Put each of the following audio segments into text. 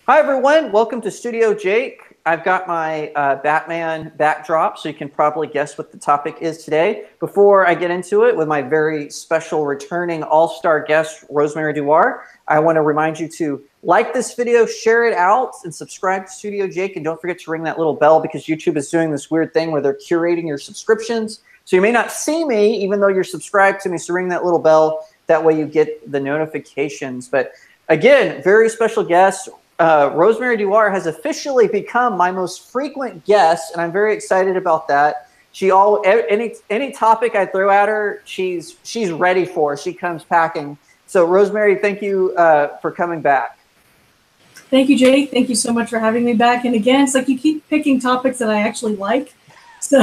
Hi, everyone. Welcome to Studio Jake. I've got my Batman backdrop, so you can probably guess what the topic is today. Before I get into it with my very special returning all-star guest, Rosemary Dewar, I want to remind you to like this video, share it out, and subscribe to Studio Jake. And don't forget to ring that little bell because YouTube is doing this weird thing where they're curating your subscriptions. So you may not see me, even though you're subscribed to me, so ring that little bell. That way you get the notifications. But again, very special guest. Rosemary Dewar has officially become my most frequent guest, and I'm very excited about that. Any topic I throw at her, she's ready for. She comes packing. So Rosemary, thank you for coming back. Thank you, Jake. Thank you so much for having me back. And again, it's like you keep picking topics that I actually like. So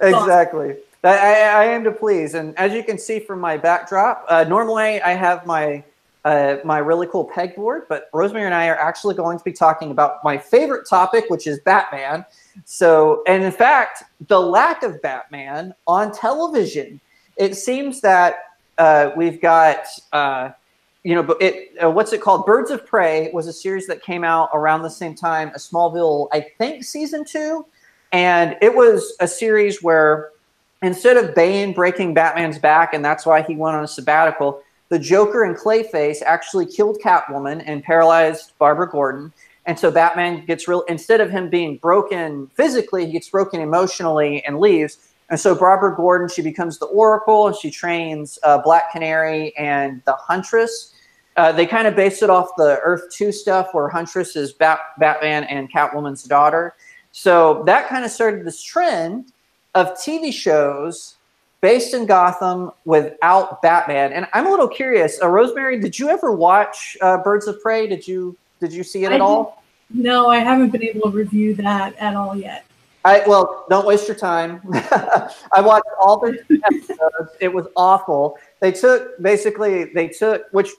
exactly. I aim to please. And as you can see from my backdrop, normally I have my really cool pegboard, but Rosemary and I are actually going to be talking about my favorite topic, which is Batman. So, and in fact, the lack of Batman on television. It seems that we've got, what's it called? Birds of Prey was a series that came out around the same time as Smallville, I think season 2. And it was a series where instead of Bane breaking Batman's back, and that's why he went on a sabbatical, the Joker and Clayface actually killed Catwoman and paralyzed Barbara Gordon. And so Batman gets instead of him being broken physically, he gets broken emotionally and leaves. And so Barbara Gordon, she becomes the Oracle, and she trains Black Canary and the Huntress. They kind of based it off the Earth 2 stuff where Huntress is Batman and Catwoman's daughter. So that kind of started this trend of TV shows based in Gotham without Batman. And I'm a little curious, Rosemary, did you ever watch Birds of Prey? Did you see it at all? No, I haven't been able to review that at all yet. Well, don't waste your time. I watched all the episodes. It was awful. Which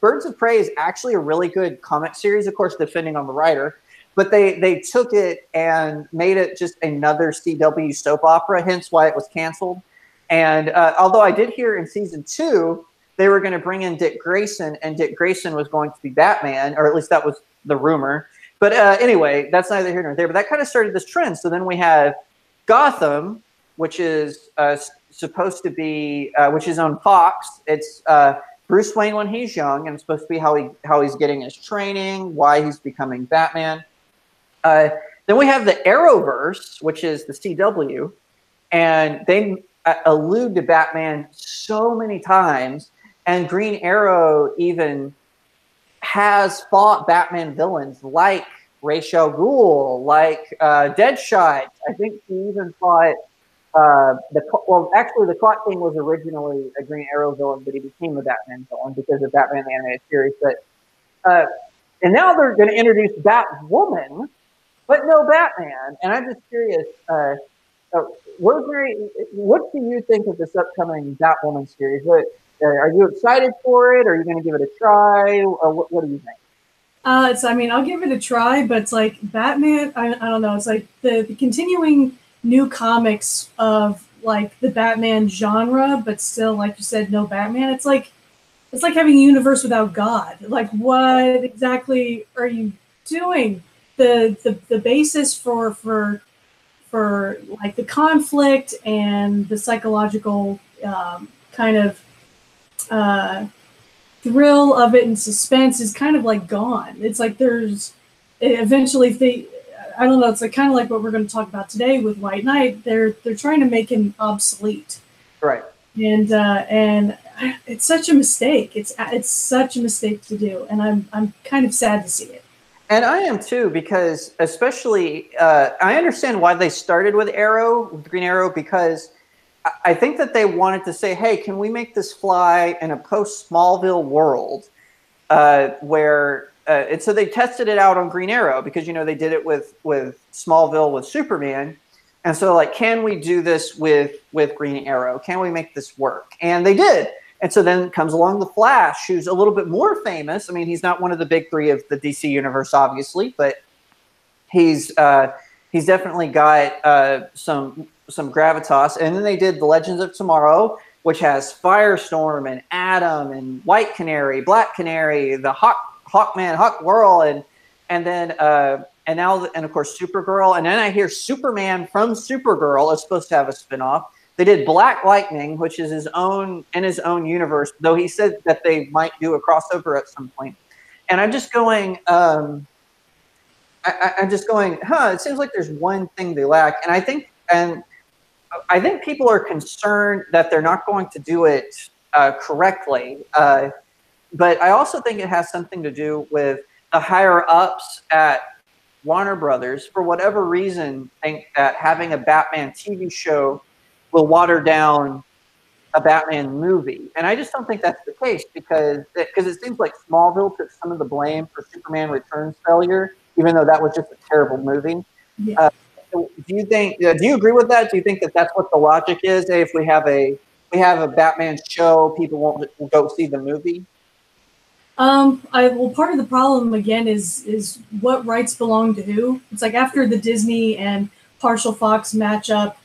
Birds of Prey is actually a really good comic series, of course, depending on the writer. But they took it and made it just another CW soap opera, hence why it was canceled. And although I did hear in season 2, they were going to bring in Dick Grayson, and Dick Grayson was going to be Batman, or at least that was the rumor. But anyway, that's neither here nor there. But that kind of started this trend. So then we have Gotham, which is supposed to be, which is on Fox. It's Bruce Wayne when he's young, and it's supposed to be how he's getting his training, why he's becoming Batman. Then we have the Arrowverse, which is the CW, and they allude to Batman so many times, and Green Arrow even has fought Batman villains like Ra's al Ghul, like Deadshot. I think he even fought the Clock King was originally a Green Arrow villain, but he became a Batman villain because of Batman the Animated Series. But and now they're going to introduce Batwoman, but no Batman. And I'm just curious, Rosemary, what do you think of this upcoming Batwoman series? Are you excited for it? Are you going to give it a try? Or what do you think? I'll give it a try, but it's like Batman, I don't know. It's like the continuing new comics of like the Batman genre, but still, like you said, no Batman. It's like having a universe without God. Like, what exactly are you doing? The basis for like the conflict and the psychological kind of thrill of it and suspense is kind of like gone. It's like eventually I don't know. It's like kind of like what we're going to talk about today with White Knight. They're trying to make him obsolete, right? And it's such a mistake. It's such a mistake to do, and I'm kind of sad to see it. And I am too, because especially I understand why they started with Green Arrow, because I think that they wanted to say, hey, can we make this fly in a post-Smallville world and so they tested it out on Green Arrow because, they did it with Smallville with Superman. And so like, can we do this with Green Arrow? Can we make this work? And they did. And so then comes along the Flash, who's a little bit more famous. I mean, he's not one of the big 3 of the DC universe, obviously, but he's definitely got some gravitas. And then they did The Legends of Tomorrow, which has Firestorm and Atom and White Canary, Black Canary, the Hawkman, Hawk Whirl, and and then and now and of course Supergirl, and then I hear Superman from Supergirl is supposed to have a spinoff. They did Black Lightning, which is his own universe, though he said that they might do a crossover at some point. And I'm just going, I'm just going, it seems like there's one thing they lack, and I think people are concerned that they're not going to do it correctly. But I also think it has something to do with the higher ups at Warner Brothers, for whatever reason, think that having a Batman TV show will water down a Batman movie. And I just don't think that's the case, because it seems like Smallville took some of the blame for Superman Returns failure, even though that was just a terrible movie. Yeah. So do you think? Do you agree with that? Do you think that that's what the logic is? Hey, if we have a Batman show, people won't go see the movie. Well, part of the problem again is what rights belong to who. It's like after the Disney and partial Fox matchup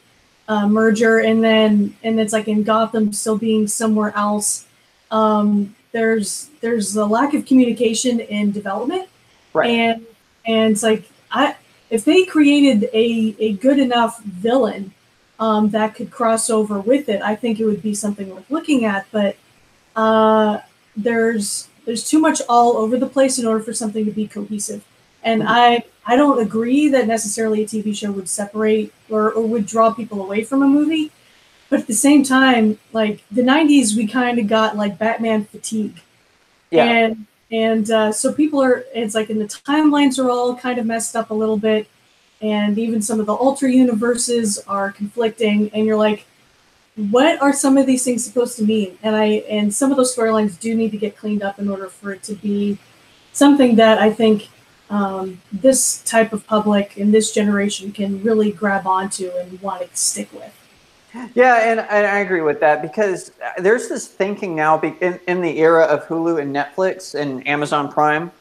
merger, and then it's like in Gotham still being somewhere else. There's a lack of communication in development, right? And it's like if they created a good enough villain that could cross over with it, I think it would be something worth looking at. But there's too much all over the place in order for something to be cohesive. And I don't agree that necessarily a TV show would separate or would draw people away from a movie. But at the same time, like the 90s, we kind of got like Batman fatigue. Yeah. And so people it's like, and the timelines are all kind of messed up a little bit. And even some of the alter universes are conflicting. And you're like, what are some of these things supposed to mean? And some of those storylines do need to get cleaned up in order for it to be something that I think this type of public in this generation can really grab onto and want to stick with. Yeah, and I agree with that, because there's this thinking now in the era of Hulu and Netflix and Amazon Prime.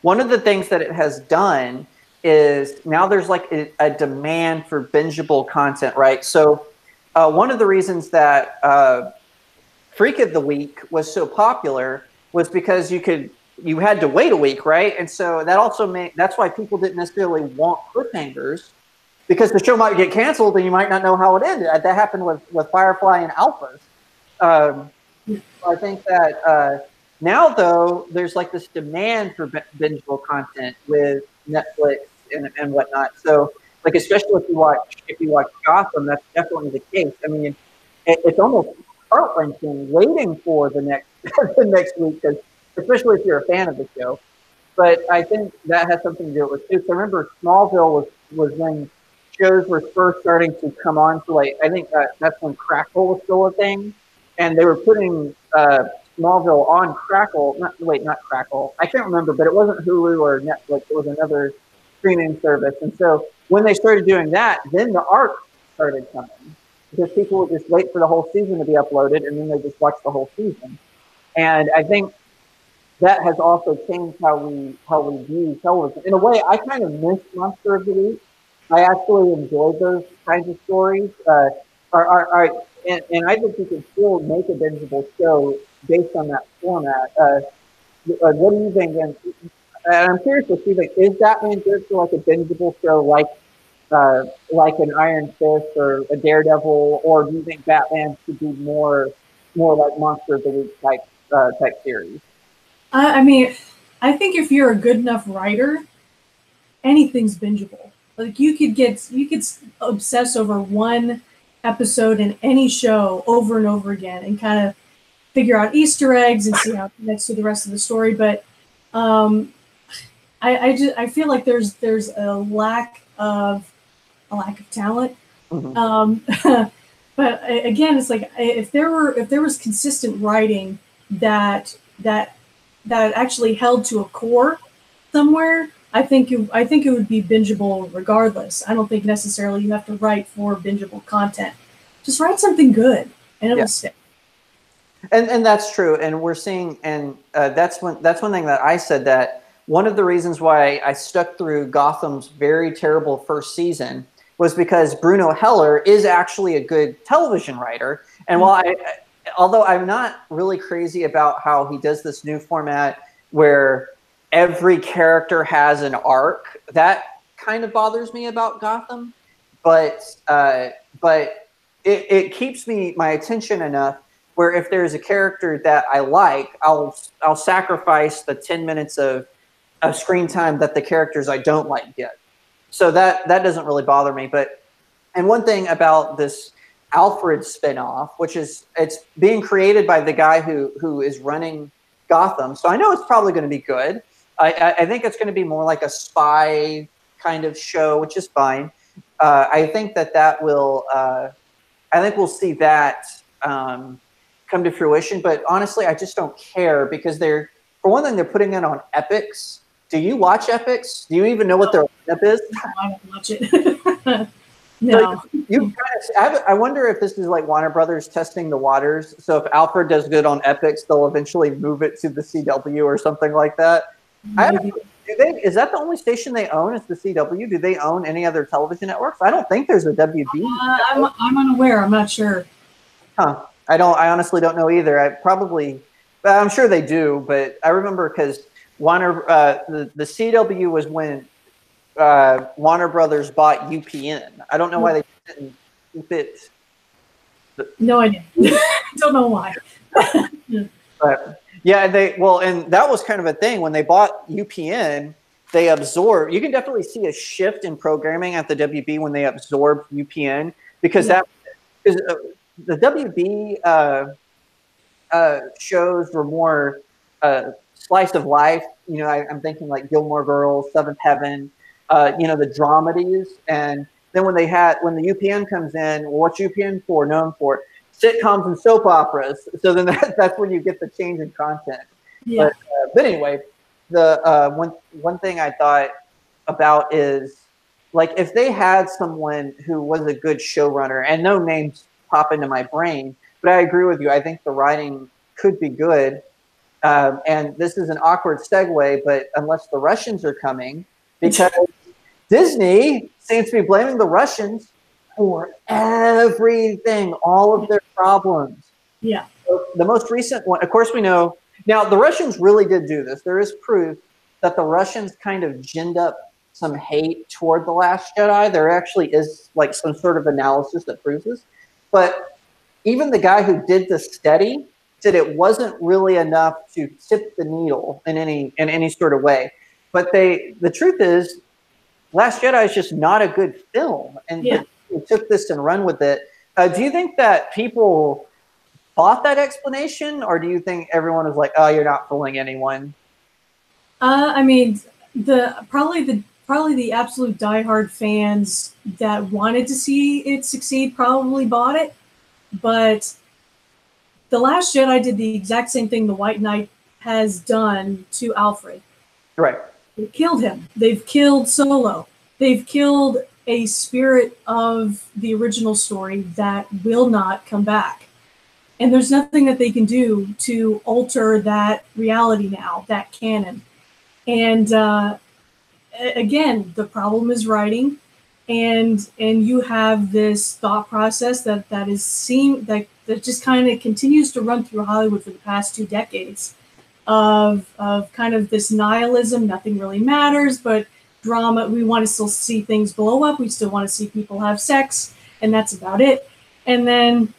One of the things that it has done is now there's like a demand for bingeable content, right? So one of the reasons that Freak of the Week was so popular was because you had to wait a week, right? And so that also that's why people didn't necessarily want cliffhangers, because the show might get canceled and you might not know how it ended. That happened with Firefly and Alphas. I think that now, though, there's like this demand for bingeable content with Netflix and whatnot. So, like, especially if you watch Gotham, that's definitely the case. I mean, it's almost heart-wrenching waiting for the next the next week, because especially if you're a fan of the show. But I think that has something to do with it too. So I remember Smallville was when shows were first starting to come on to, like, I think that's when Crackle was still a thing, and they were putting Smallville on Crackle. Not Crackle. I can't remember, but it wasn't Hulu or Netflix. It was another streaming service. And so when they started doing that, then the arc started coming, because people would just wait for the whole season to be uploaded, and then they just watch the whole season. And I think that has also changed how we view television. In a way, I kind of miss Monster of the Week. I actually enjoyed those kinds of stories. And I think you can still make a bingeable show based on that format. What do you think? And I'm curious to see, like, is Batman good for like a bingeable show like an Iron Fist or a Daredevil, or do you think Batman should be more like Monster of the Week type series? I mean, I think if you're a good enough writer, anything's bingeable. Like you could obsess over one episode in any show over and over again and kind of figure out Easter eggs and see how it connects to the rest of the story. But I feel like there's a lack of talent. Mm-hmm. But again, it's like if there was consistent writing that actually held to a core somewhere, I think it would be bingeable regardless. I don't think necessarily you have to write for bingeable content. Just write something good, and it'll stick. And that's true. And we're seeing, and that's one thing that I said, that one of the reasons why I stuck through Gotham's very terrible first season was because Bruno Heller is actually a good television writer. And although I'm not really crazy about how he does this new format where every character has an arc. That kind of bothers me about Gotham, but it keeps my attention enough where if there's a character that I like, I'll sacrifice the 10 minutes of screen time that the characters I don't like get. So that doesn't really bother me. And one thing about this Alfred spinoff, which is it's being created by the guy who is running Gotham, so I know it's probably going to be good. I think it's going to be more like a spy kind of show, which is fine. I think that will. I think we'll see that come to fruition. But honestly, I just don't care because for one thing, they're putting it on Epix. Do you watch Epix? Do you even know what their lineup is? No, I don't watch it. No. I wonder if this is like Warner Brothers testing the waters. So if Alfred does good on Epix, they'll eventually move it to the CW or something like that. Is that the only station they own? Is the CW? Do they own any other television networks? I don't think there's a WB. I'm unaware. I'm not sure. Huh. I honestly don't know either. I'm sure they do, but I remember because the CW was when Warner Brothers bought UPN. I don't know why they didn't keep it. No idea. Don't know why. But yeah, and that was kind of a thing when they bought UPN. They absorbed. You can definitely see a shift in programming at the WB when they absorbed UPN because the WB shows were more slice of life. You know, I'm thinking like Gilmore Girls, Seventh Heaven. The dramedies, and then when the UPN comes in, well, what's UPN known for? Sitcoms and soap operas. So then that's when you get the change in content. Yeah. But anyway, the one thing I thought about is like if they had someone who was a good showrunner, and no names pop into my brain, but I agree with you. I think the writing could be good. And this is an awkward segue, but unless the Russians are coming, because Disney seems to be blaming the Russians for everything, all of their problems. Yeah. So the most recent one, of course, we know. Now, the Russians really did do this. There is proof that the Russians kind of ginned up some hate toward The Last Jedi. There actually is like some sort of analysis that proves this. But even the guy who did the study said it wasn't really enough to tip the needle in any sort of way. But the truth is, Last Jedi is just not a good film, and they took this and run with it. Do you think that people bought that explanation, or do you think everyone was like, "Oh, you're not fooling anyone"? I mean, probably the absolute diehard fans that wanted to see it succeed probably bought it, but The Last Jedi did the exact same thing the White Knight has done to Alfred. Right. They killed him. They've killed Solo. They've killed a spirit of the original story that will not come back. And there's nothing that they can do to alter that reality now, that canon. And again, the problem is writing, and you have this thought process that just kind of continues to run through Hollywood for the past 2 decades. Of kind of this nihilism, nothing really matters, but drama, we want to still see things blow up, we still want to see people have sex, and that's about it. And then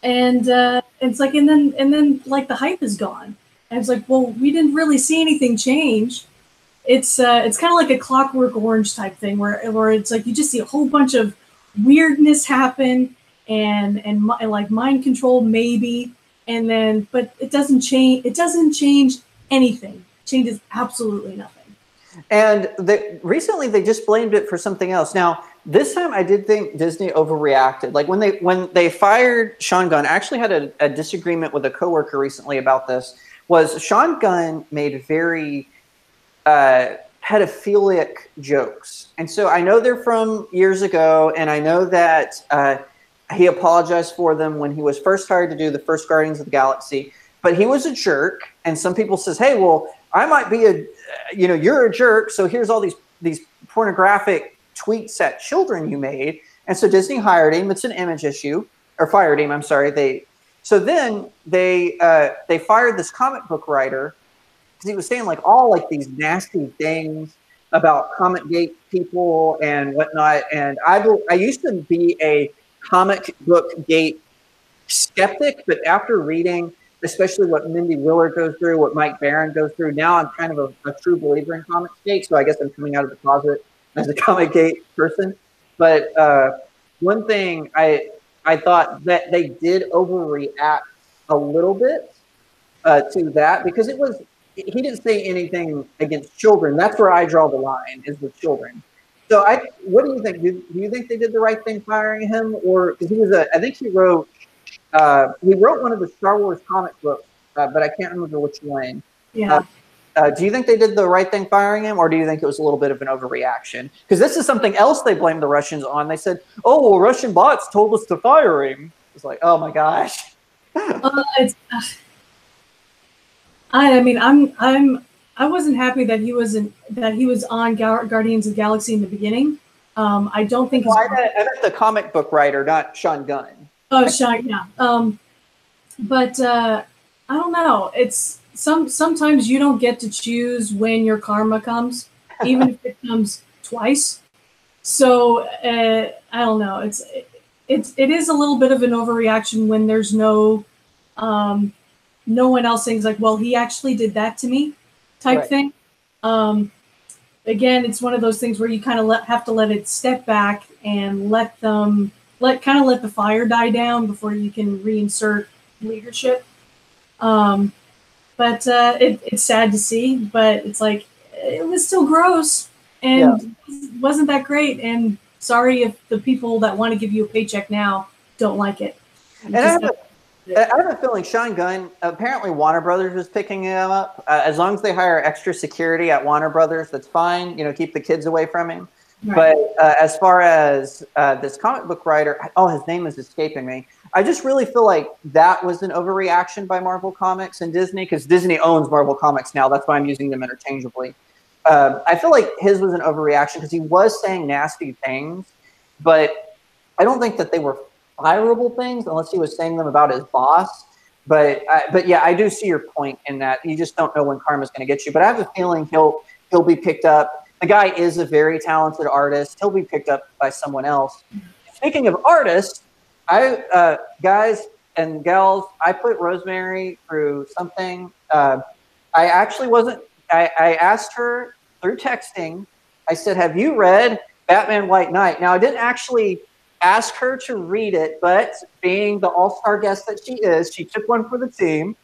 it's like and then like the hype is gone. And it's like, well, we didn't really see anything change. It's kind of like a Clockwork Orange type thing where it's like you just see a whole bunch of weirdness happen and like mind control maybe. And then, but it doesn't change. It doesn't change anything. It changes absolutely nothing. And recently, they just blamed it for something else. Now, this time, I did think Disney overreacted. Like when they fired Sean Gunn, I actually had a disagreement with a coworker recently about this. Was Sean Gunn made very pedophilic jokes, and so I know they're from years ago, and I know that. He apologized for them when he was first hired to do the first Guardians of the Galaxy, but he was a jerk. And some people says, "Hey, well, I might be you're a jerk. So here's all these pornographic tweets at children you made." And so Disney hired him. It's an image issue, or fired him. I'm sorry. Then they fired this comic book writer because he was saying like all like these nasty things about comic gate people and whatnot. And I used to be a comic book gate skeptic, but after reading, especially what Mindy Willard goes through, what Mike Barron goes through, now I'm kind of a true believer in comic gate. So I guess I'm coming out of the closet as a comic gate person. But one thing I thought that they did overreact a little bit to that, because he didn't say anything against children. That's where I draw the line, is with children. So what do you think? Do you think they did the right thing firing him, or because I think he wrote one of the Star Wars comic books, but I can't remember which one. Yeah. Do you think they did the right thing firing him, or do you think it was a little bit of an overreaction? Because this is something else they blamed the Russians on. They said, "Oh, well, Russian bots told us to fire him." It's like, oh my gosh. I mean, I wasn't happy that he was on Guardians of the Galaxy in the beginning. I don't think. I meant the comic book writer, not Sean Gunn. Oh, Sean, yeah. But I don't know. It's sometimes you don't get to choose when your karma comes, even if it comes twice. So I don't know. It is a little bit of an overreaction when there's no one else saying like, well, he actually did that to me, type thing. Again, it's one of those things where you kind of have to let it step back and let the fire die down before you can reinsert leadership. But it's sad to see, but it's like, it was still gross and wasn't that great. And sorry if the people that want to give you a paycheck now don't like it. And I have a feeling Sean Gunn, apparently Warner Brothers is picking him up. As long as they hire extra security at Warner Brothers, that's fine. Keep the kids away from him. Right. But as far as this comic book writer, his name is escaping me. I just really feel like that was an overreaction by Marvel Comics and Disney, because Disney owns Marvel Comics now. That's why I'm using them interchangeably. I feel like his was an overreaction because he was saying nasty things, but I don't think that they were fireable things unless he was saying them about his boss. But yeah, I do see your point in that you just don't know when karma's going to get you. But I have a feeling he'll be picked up. The guy is a very talented artist. He'll be picked up by someone else. Speaking of artists, guys and gals, I put Rosemary through something. I actually wasn't. I asked her through texting. I said, "Have you read Batman White Knight?" Now, I didn't actually ask her to read it, but being the all-star guest that she is, she took one for the team,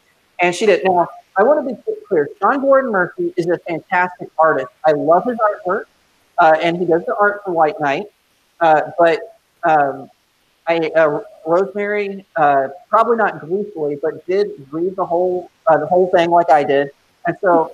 and she did. Now, I want to be clear. Sean Gordon Murphy is a fantastic artist. I love his artwork, and he does the art for White Knight. Rosemary, probably not gleefully, but did read the whole thing like I did. And so,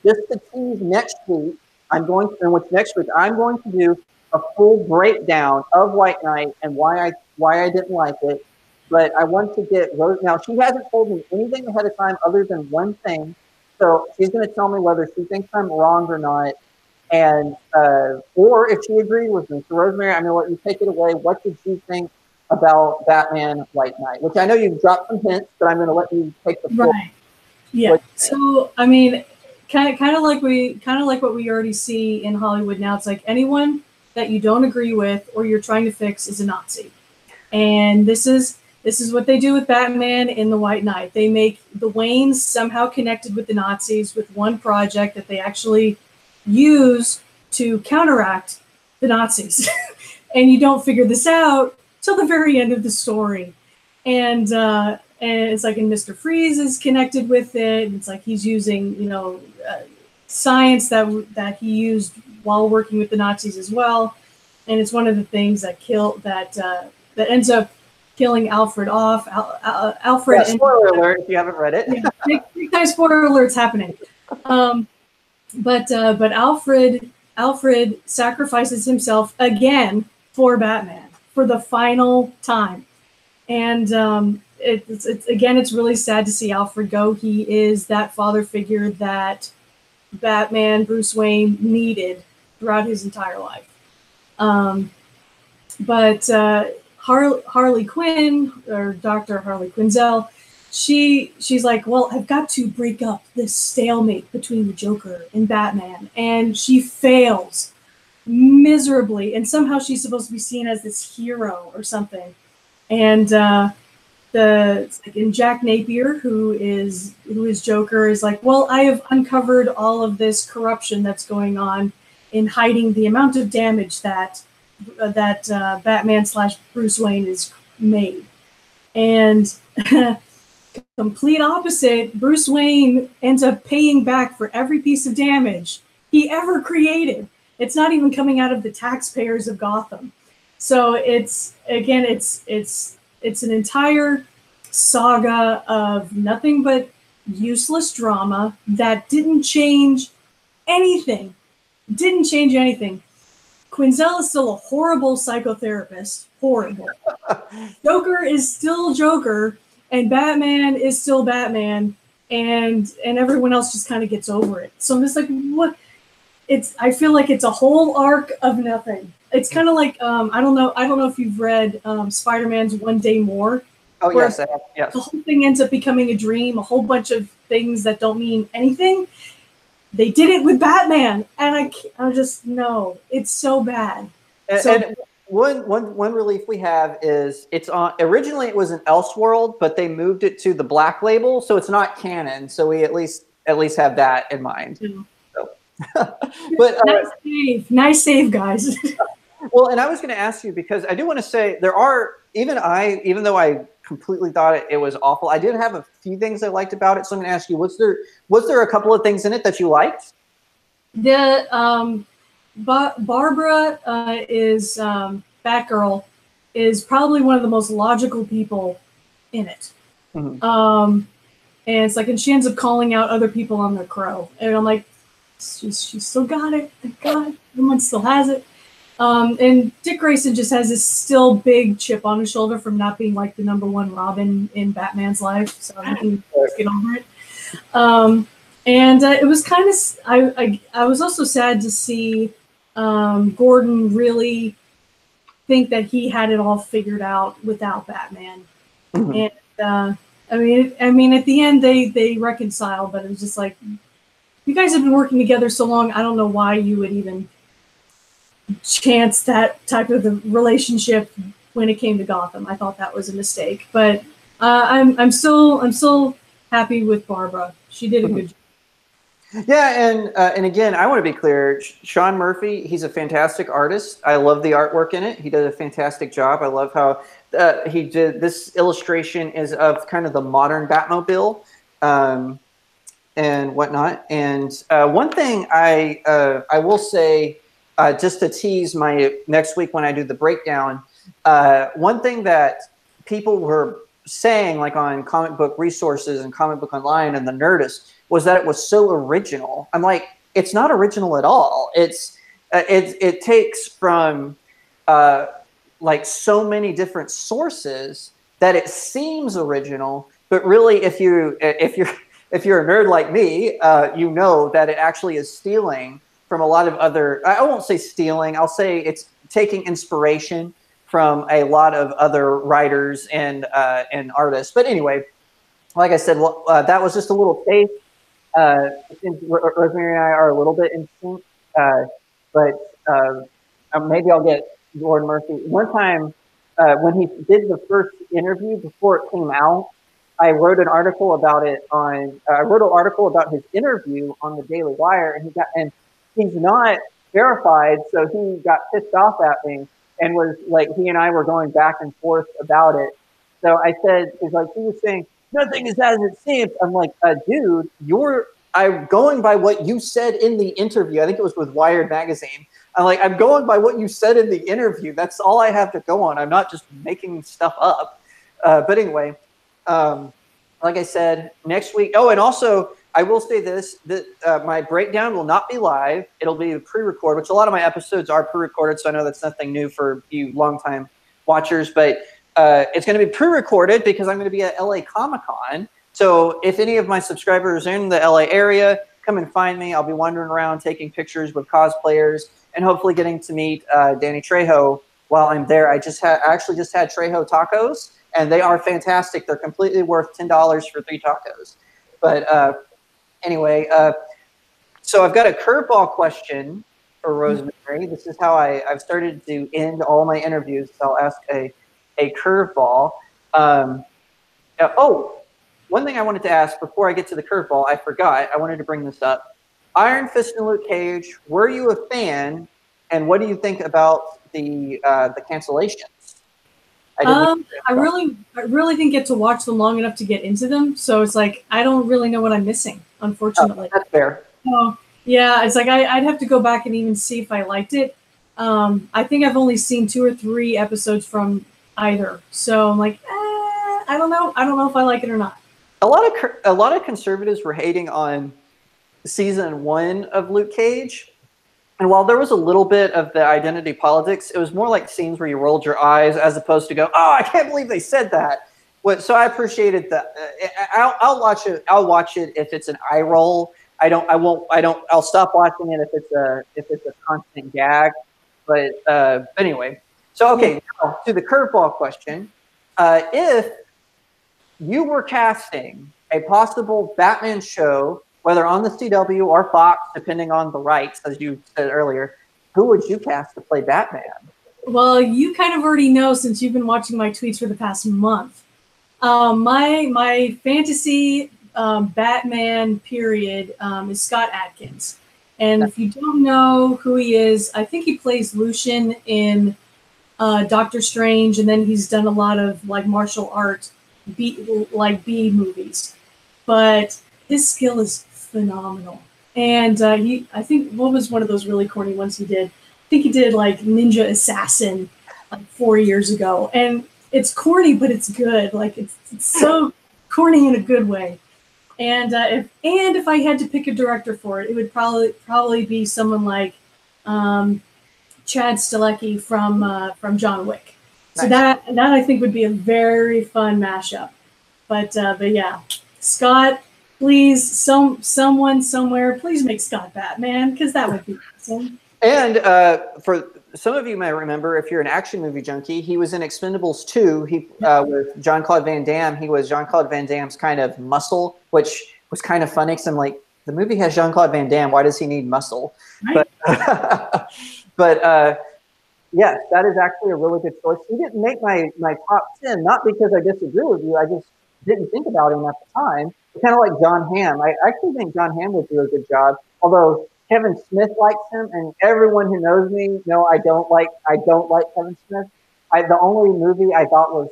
just to tease next week, I'm going to do a full breakdown of White Knight and why I didn't like it. But I want to get Rose. Now, she hasn't told me anything ahead of time other than one thing. So she's going to tell me whether she thinks I'm wrong or not, and or if she agreed with me. So, Rosemary, I'm going to let you take it away. What did you think about Batman White Knight? Which I know you've dropped some hints, but I'm going to let you take the floor. Right. Yeah. So, I mean, kind of like what we already see in Hollywood now. It's like anyone that you don't agree with or you're trying to fix is a Nazi, and this is what they do with Batman in the White Knight. They make the Waynes somehow connected with the Nazis with one project that they actually use to counteract the Nazis, and you don't figure this out till the very end of the story, and it's like, and Mr. Freeze is connected with it. And it's like he's using science that he used while working with the Nazis as well, and it's one of the things that that ends up killing Alfred off. Alfred. Yeah, spoiler alert if you haven't read it. Yeah, big time spoiler alerts happening. But Alfred sacrifices himself again for Batman for the final time, and it's really sad to see Alfred go. He is that father figure that Batman, Bruce Wayne, needed throughout his entire life. But Harley Quinn, or Dr. Harley Quinzel, she's like, well, I've got to break up this stalemate between the Joker and Batman, and she fails miserably, and somehow she's supposed to be seen as this hero or something. And and Jack Napier, who is Joker, is like, well, I have uncovered all of this corruption that's going on in hiding the amount of damage that Batman / Bruce Wayne is made. And complete opposite, Bruce Wayne ends up paying back for every piece of damage he ever created. It's not even coming out of the taxpayers of Gotham. So it's an entire saga of nothing but useless drama that didn't change anything. Didn't change anything. Quinzel is still a horrible psychotherapist. Horrible. Joker is still Joker, and Batman is still Batman, and everyone else just kind of gets over it. So I'm just like, what? I feel like it's a whole arc of nothing. It's kind of like I don't know if you've read Spider-Man's One Day More. Oh yes, I have. Yes. The whole thing ends up becoming a dream. A whole bunch of things that don't mean anything. They did it with Batman, and I just no, it's so bad. And one relief we have is it's on. Originally, it was an Elseworld, but they moved it to the Black Label, so it's not canon. So we at least have that in mind. Yeah. So. But nice save, guys. Well, and I was going to ask you, because I do want to say there are, even though I completely thought it was awful, I did have a few things I liked about it. So I'm going to ask you, was there a couple of things in it that you liked? The Barbara is Batgirl is probably one of the most logical people in it. Mm-hmm. And it's like, and she ends up calling out other people on the crow, and I'm like, she still got it. Thank God, everyone still has it. And Dick Grayson just has this still big chip on his shoulder from not being like the #1 Robin in Batman's life, so he can get over it. And it was kind of, I was also sad to see Gordon really think that he had it all figured out without Batman. Mm-hmm. And I mean, at the end they reconcile, but it was just like, you guys have been working together so long. I don't know why you would even chance that type of the relationship when it came to Gotham. I thought that was a mistake, but I'm still happy with Barbara. She did a good job. Yeah, and again, I want to be clear. Sean Murphy, he's a fantastic artist. I love the artwork in it. He did a fantastic job. I love how he did this illustration is of kind of the modern Batmobile. And whatnot. And one thing I will say, just to tease my next week when I do the breakdown, one thing that people were saying, like on Comic Book Resources and Comic Book Online and the Nerdist, was that it was so original. I'm like, it's not original at all. It takes from like so many different sources that it seems original, but really, if you're a nerd like me, you know that it actually is stealing from a lot of other, I won't say stealing, I'll say it's taking inspiration from a lot of other writers and artists. But anyway, like I said, well, that was just a little taste. Rosemary and I are a little bit in sync, but maybe I'll get Gordon Murphy. One time when he did the first interview before it came out, I wrote an article about it I wrote an article about his interview on the Daily Wire, and he's not verified, so he got pissed off at me and was like, he and I were going back and forth about it. So I said, he was saying, nothing is as it seems. I'm like, dude, I'm going by what you said in the interview. I think it was with Wired magazine. I'm like, I'm going by what you said in the interview. That's all I have to go on. I'm not just making stuff up. But anyway, like I said, next week. Oh, and also, I will say this, that my breakdown will not be live. It'll be pre-record, which a lot of my episodes are pre-recorded, so I know that's nothing new for you longtime watchers. But it's going to be pre-recorded because I'm going to be at LA Comic-Con. So if any of my subscribers are in the LA area, come and find me. I'll be wandering around taking pictures with cosplayers and hopefully getting to meet Danny Trejo while I'm there. I actually just had Trejo tacos. and they are fantastic. They're completely worth $10 for 3 tacos. But anyway, so I've got a curveball question for Rosemary. This is how I've started to end all my interviews. So I'll ask a curveball. Oh, one thing I wanted to ask before I get to the curveball, I forgot. I wanted to bring this up. Iron Fist and Luke Cage, were you a fan? And what do you think about the cancellations? I really didn't get to watch them long enough to get into them, so it's like I don't really know what I'm missing, unfortunately. Oh, that's fair. So yeah, it's like I'd have to go back and even see if I liked it. I think I've only seen 2 or 3 episodes from either, so I'm like, I don't know. I don't know if I like it or not. A lot of conservatives were hating on season 1 of Luke Cage. And while there was a little bit of the identity politics, it was more like scenes where you rolled your eyes as opposed to go, oh, I can't believe they said that. So I appreciated that. I'll watch it. I'll watch it if it's an eye roll. I'll stop watching it if it's a constant gag. But anyway, so okay, now to the curveball question. If you were casting a possible Batman show, whether on the CW or Fox, depending on the rights, as you said earlier, who would you cast to play Batman? Well, you kind of already know since you've been watching my tweets for the past month. My fantasy Batman period is Scott Adkins. And if you don't know who he is, I think he plays Lucian in Doctor Strange, and then he's done a lot of like martial art B movies. But his skill is phenomenal. And I think, what was one of those really corny ones he did? I think he did like Ninja Assassin like 4 years ago. And it's corny, but it's good. Like it's so corny in a good way. And if I had to pick a director for it, it would probably be someone like Chad Stahelski from John Wick. So nice. that I think would be a very fun mashup. But yeah, Scott, please, someone somewhere, please make Scott Batman, because that would be awesome. And for some of you might remember, if you're an action movie junkie, he was in Expendables 2. He with Jean-Claude Van Damme. He was Jean-Claude Van Damme's kind of muscle, which was kind of funny because I'm like, the movie has Jean-Claude Van Damme. Why does he need muscle? Right. But yes, that is actually a really good choice. He didn't make my top 10, not because I disagree with you. I just didn't think about him at the time. Kind of like John Hamm. I actually think John Hamm would do a good job, although Kevin Smith likes him, and everyone who knows me know I don't like Kevin Smith. The only movie I thought was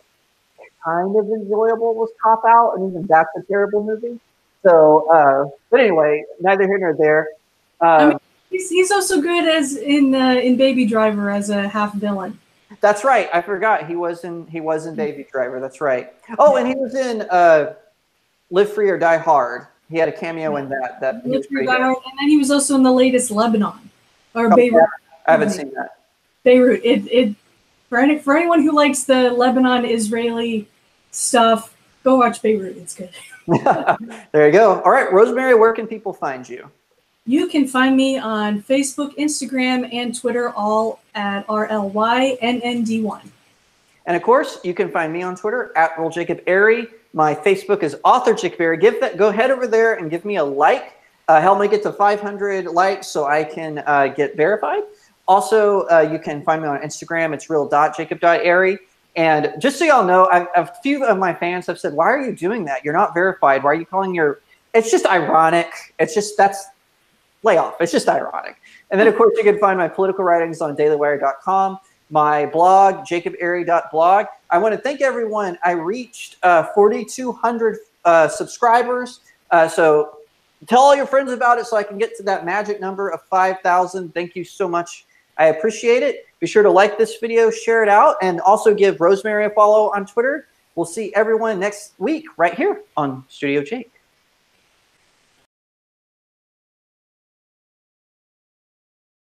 kind of enjoyable was Cop Out, and even that's a terrible movie. So, but anyway, neither here nor there. I mean, he's also good as in Baby Driver as a half villain. That's right. I forgot he was in Baby Driver. That's right. Oh, and he was in Live Free or Die Hard. He had a cameo in that. Live Free or Die Hard, and then he was also in the latest Lebanon or Beirut. I haven't seen that. Beirut. For anyone who likes the Lebanon Israeli stuff, go watch Beirut. It's good. There you go. All right, Rosemary, where can people find you? You can find me on Facebook, Instagram, and Twitter, all at RLYNND1. And of course, you can find me on Twitter at RollJacobAiry. My Facebook is Author Jacob Airy. Go head over there and give me a like. Help me get to 500 likes so I can get verified. Also, you can find me on Instagram. It's real.jacob.airy. And just so y'all know, a few of my fans have said, why are you doing that? You're not verified. Why are you calling your... It's just ironic. It's just, lay off. It's just ironic. And then, of course, you can find my political writings on dailywire.com, my blog, jacobairy.blog. I want to thank everyone. I reached 4,200 subscribers. So tell all your friends about it so I can get to that magic number of 5,000. Thank you so much. I appreciate it. Be sure to like this video, share it out, and also give Rosemary a follow on Twitter. We'll see everyone next week right here on Studio Jake.